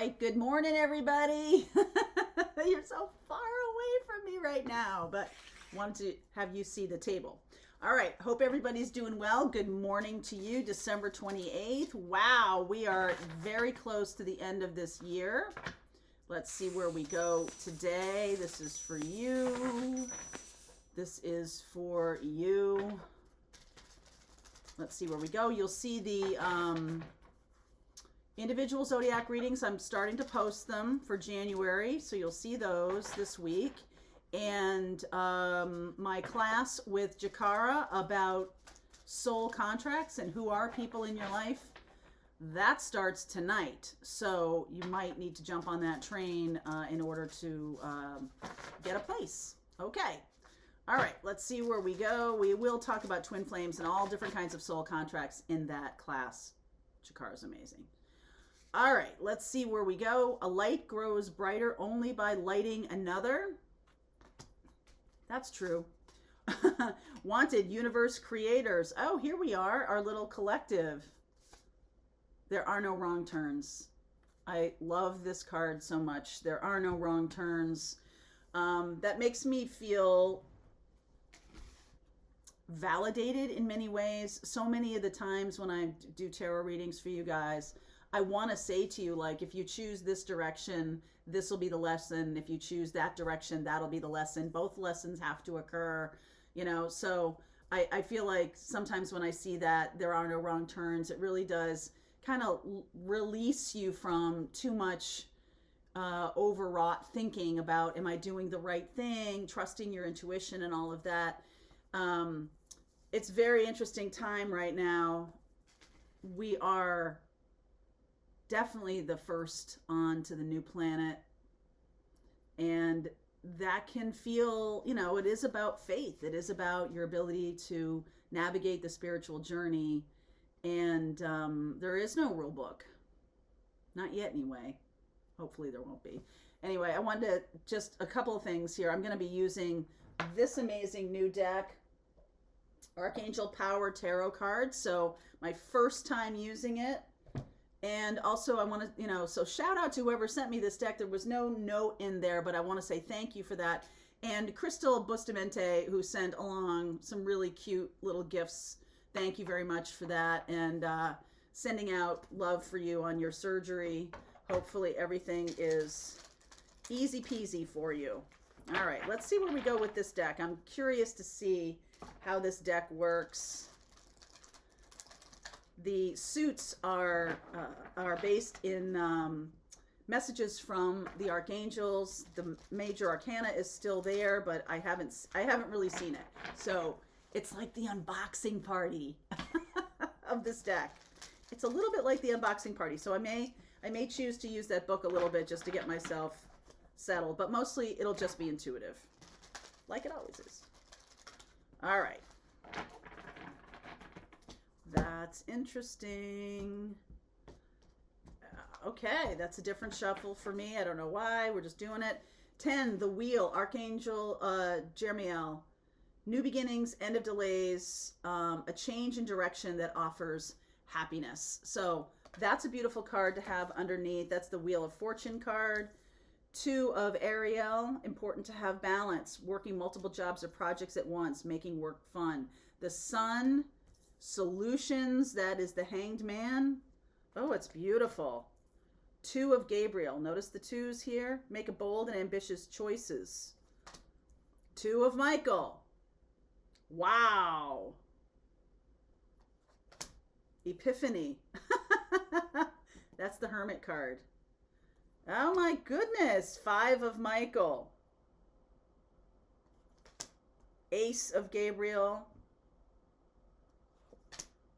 right, good morning, everybody. You're so far away from me right now, but wanted to have you see the table. All right, hope everybody's doing well. Good morning to you, December 28th. Wow, we are very close to the end of this year. Let's see where we go today. This is for you. This is for you. Let's see where we go. You'll see the individual zodiac readings. I'm starting to post them for January, so you'll see those this week. And my class with Jakara about soul contracts and who are people in your life, that starts tonight. So you might need to jump on that train in order to get a place. Okay. All right, let's see where we go. We will talk about twin flames and all different kinds of soul contracts in that class. Jakara's amazing. All right, let's see where we go. A light grows brighter only by lighting another. That's true. Wanted universe creators. Oh, here we are, our little collective. There are no wrong turns. I love this card so much. There are no wrong turns. That makes me feel validated in many ways. So many of the times when I do tarot readings for you guys, I want to say to you, like, if you choose this direction, this will be the lesson. If you choose that direction, that'll be the lesson. Both lessons have to occur, you know. So I feel like sometimes when I see that there are no wrong turns, it really does kind of release you from too much overwrought thinking about, am I doing the right thing, trusting your intuition and all of that. It's a very interesting time right now. We are definitely the first on to the new planet, and that can feel, you know, it is about faith. It is about your ability to navigate the spiritual journey, and there is no rule book, not yet anyway. Hopefully there won't be. Anyway, I wanted to just a couple of things here. I'm going to be using this amazing new deck, Archangel Power Tarot cards. So my first time using it. And also I want to, you know, so shout out to whoever sent me this deck. There was no note in there, but I want to say thank you for that. And Crystal Bustamante, who sent along some really cute little gifts. Thank you very much for that. And sending out love for you on your surgery. Hopefully everything is easy peasy for you. All right, let's see where we go with this deck. I'm curious to see how this deck works. The suits are based in messages from the archangels. The major arcana is still there, but I haven't really seen it. So it's like the unboxing party of this deck. It's a little bit like the unboxing party. So I may choose to use that book a little bit just to get myself settled, but mostly it'll just be intuitive, like it always is. All right. That's interesting. Okay, that's a different shuffle for me. I don't know why. We're just doing it. 10, the wheel, Archangel Jermiel. New beginnings, end of delays, a change in direction that offers happiness. So that's a beautiful card to have underneath. That's the Wheel of Fortune card. 2 of Ariel, important to have balance, working multiple jobs or projects at once, making work fun. The Sun, solutions, that is the Hanged Man. Oh, it's beautiful. 2 of Gabriel, notice the 2s here, make a bold and ambitious choices. 2 of Michael. Wow. Epiphany. That's the Hermit card. Oh my goodness. 5 of Michael. Ace of Gabriel.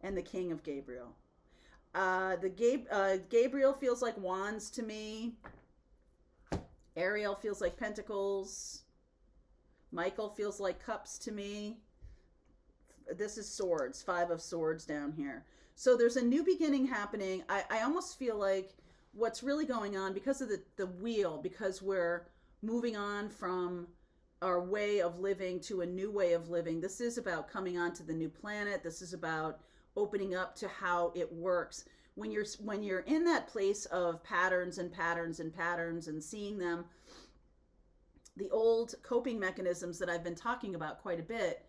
And the King of Gabriel. Gabriel feels like wands to me. Ariel feels like pentacles. Michael feels like cups to me. This is swords. 5 of swords down here. So there's a new beginning happening. I almost feel like what's really going on, because of the wheel, because we're moving on from our way of living to a new way of living. This is about coming onto the new planet. This is about opening up to how it works. when you're in that place of patterns and patterns and patterns and seeing them, the old coping mechanisms that I've been talking about quite a bit,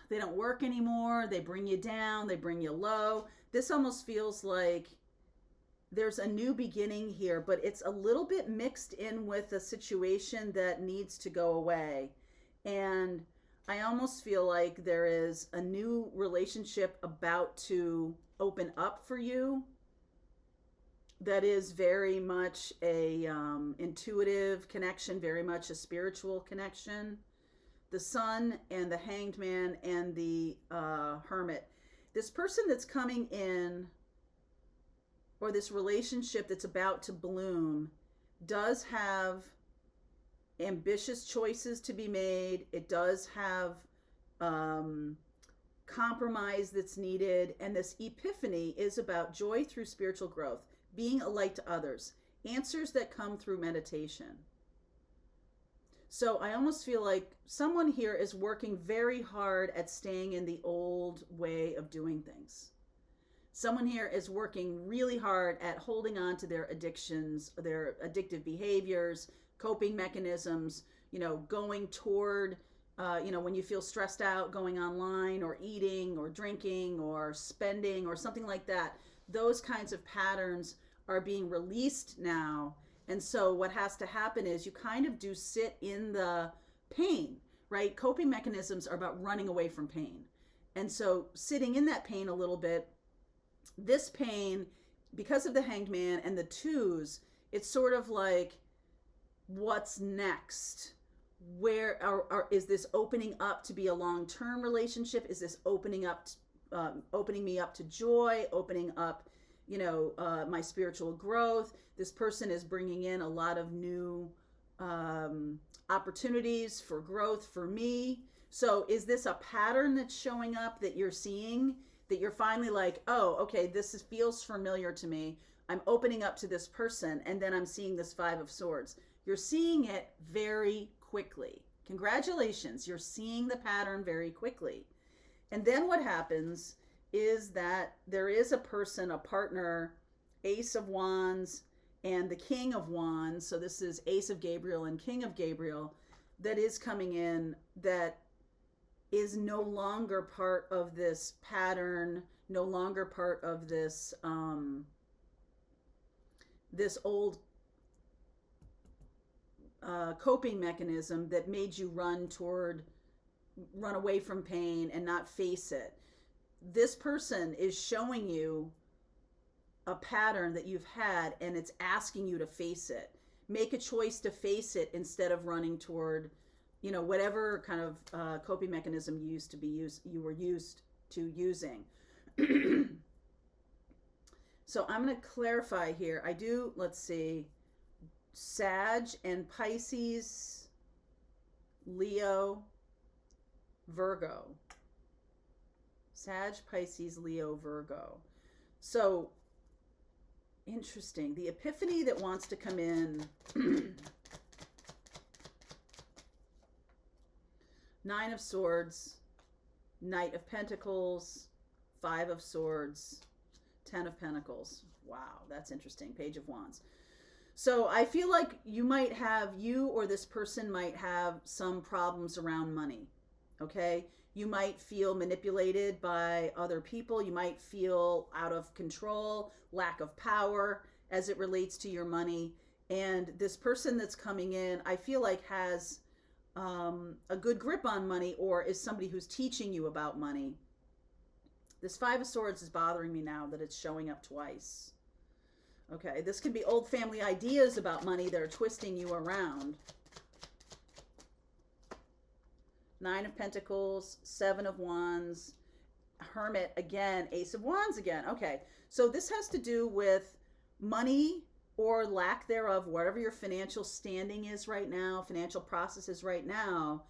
they don't work anymore. They bring you down, they bring you low. This almost feels like there's a new beginning here, but it's a little bit mixed in with a situation that needs to go away. And I almost feel like there is a new relationship about to open up for you that is very much a intuitive connection, very much a spiritual connection. The Sun and the Hanged Man and the Hermit. This person that's coming in, or this relationship that's about to bloom, does have ambitious choices to be made. It does have compromise that's needed. And this epiphany is about joy through spiritual growth, being a light to others, answers that come through meditation. So I almost feel like someone here is working very hard at staying in the old way of doing things. Someone here is working really hard at holding on to their addictions, their addictive behaviors, coping mechanisms, going toward, when you feel stressed out, going online or eating or drinking or spending or something like that. Those kinds of patterns are being released now. And so what has to happen is you kind of do sit in the pain, right? Coping mechanisms are about running away from pain. And so sitting in that pain a little bit, this pain, because of the Hanged Man and the twos, it's sort of like, what's next? Where is this opening up to be a long-term relationship? Is this opening me up to joy, opening up, my spiritual growth? This person is bringing in a lot of new opportunities for growth for me. So is this a pattern that's showing up that you're seeing, that you're finally like, oh, okay, feels familiar to me. I'm opening up to this person, and then I'm seeing this Five of Swords. You're seeing it very quickly. Congratulations, you're seeing the pattern very quickly. And then what happens is that there is a person, a partner, Ace of Wands and the King of Wands. So this is Ace of Gabriel and King of Gabriel that is coming in, that is no longer part of this pattern, no longer part of this this old coping mechanism that made you run away from pain and not face it. This person is showing you a pattern that you've had, and it's asking you to face it. Make a choice to face it instead of running toward, whatever kind of coping mechanism you were used to using. So I'm going to clarify here. Let's see, Sag and Pisces, Leo, Virgo. Sag, Pisces, Leo, Virgo. So interesting. The epiphany that wants to come in. Nine of Swords, Knight of Pentacles, Five of Swords, Ten of Pentacles. Wow, that's interesting. Page of Wands. So I feel like you or this person might have some problems around money. Okay? You might feel manipulated by other people. You might feel out of control, lack of power as it relates to your money. And this person that's coming in, I feel like has a good grip on money, or is somebody who's teaching you about money. This Five of Swords is bothering me now that it's showing up twice. Okay, this could be old family ideas about money that are twisting you around. Nine of Pentacles, Seven of Wands, Hermit again, Ace of Wands again. Okay, so this has to do with money or lack thereof, whatever your financial standing is right now, financial process is right now.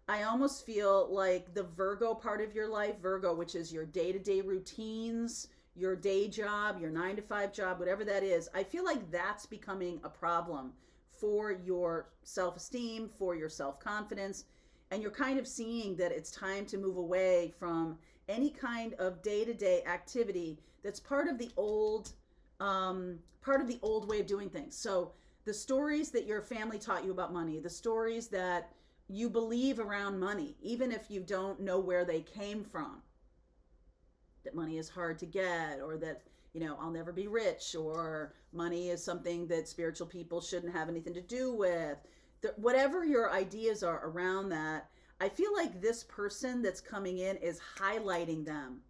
I almost feel like the Virgo part of your life, Virgo, which is your day-to-day routines, your day job, your 9-to-5 job, whatever that is, I feel like that's becoming a problem for your self-esteem, for your self-confidence. And you're kind of seeing that it's time to move away from any kind of day-to-day activity that's part of the old way of doing things. So the stories that your family taught you about money, the stories that you believe around money, even if you don't know where they came from, that money is hard to get, or that, I'll never be rich, or money is something that spiritual people shouldn't have anything to do with. Whatever your ideas are around that, I feel like this person that's coming in is highlighting them.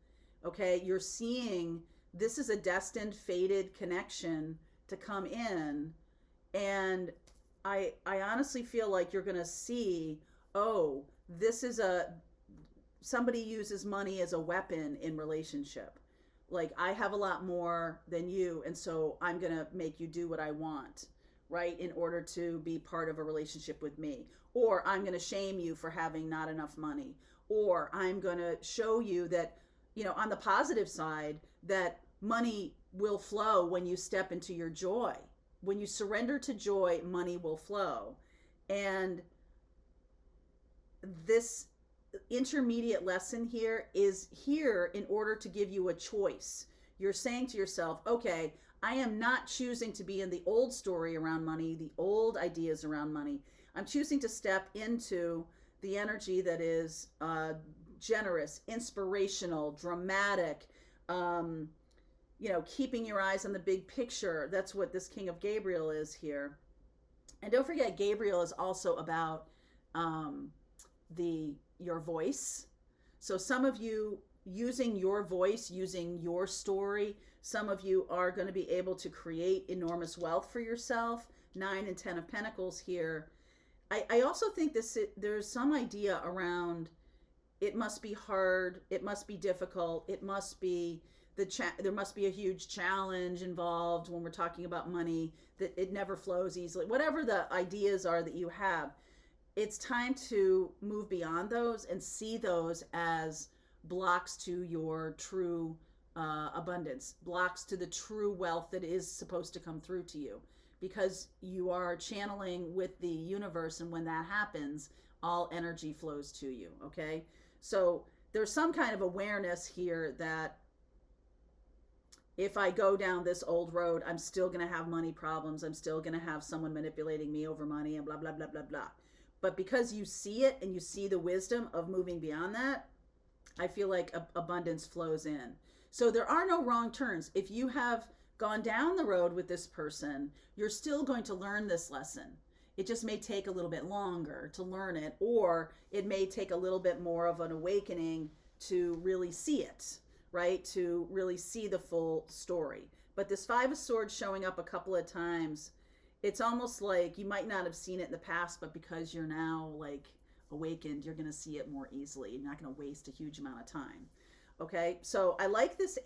Okay, you're seeing this is a destined, fated connection to come in, and I honestly feel like you're gonna see, oh, this is somebody uses money as a weapon in relationship. Like, I have a lot more than you, and so I'm gonna make you do what I want, right, in order to be part of a relationship with me. Or I'm gonna shame you for having not enough money. Or I'm gonna show you that, on the positive side, that money will flow when you step into your joy. When you surrender to joy, money will flow. And this intermediate lesson here is here in order to give you a choice. You're saying to yourself, okay, I am not choosing to be in the old story around money, the old ideas around money. I'm choosing to step into the energy that is generous, inspirational, dramatic, keeping your eyes on the big picture. That's what this King of Gabriel is here. And don't forget, Gabriel is also about your voice. So some of you using your voice, using your story, some of you are going to be able to create enormous wealth for yourself. 9 and 10 of Pentacles here. I also think there's some idea around it must be hard, it must be difficult, it must be there must be a huge challenge involved when we're talking about money, that it never flows easily. Whatever the ideas are that you have, it's time to move beyond those and see those as blocks to your true abundance, blocks to the true wealth that is supposed to come through to you, because you are channeling with the universe, and when that happens, all energy flows to you. Okay, so there's some kind of awareness here that if I go down this old road, I'm still going to have money problems. I'm still going to have someone manipulating me over money and blah, blah, blah, blah, blah. But because you see it and you see the wisdom of moving beyond that, I feel like abundance flows in. So there are no wrong turns. If you have gone down the road with this person, you're still going to learn this lesson. It just may take a little bit longer to learn it, or it may take a little bit more of an awakening to really see it, right? To really see the full story. But this 5 of Swords showing up a couple of times, it's almost like you might not have seen it in the past, but because you're now like awakened, you're going to see it more easily. You're not going to waste a huge amount of time. Okay, so I like this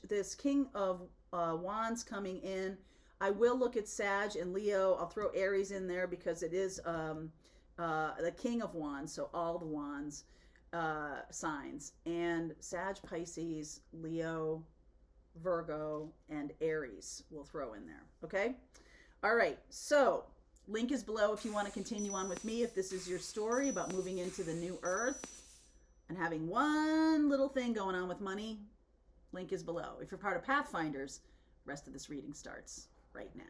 this King of Wands coming in. I will look at Sag and Leo. I'll throw Aries in there because it is the King of Wands, so all the Wands signs. And Sag, Pisces, Leo, Virgo, and Aries we'll throw in there. Okay? All right, so link is below if you want to continue on with me, if this is your story about moving into the new earth and having one little thing going on with money. Link is below. If you're part of Pathfinders, rest of this reading starts right now.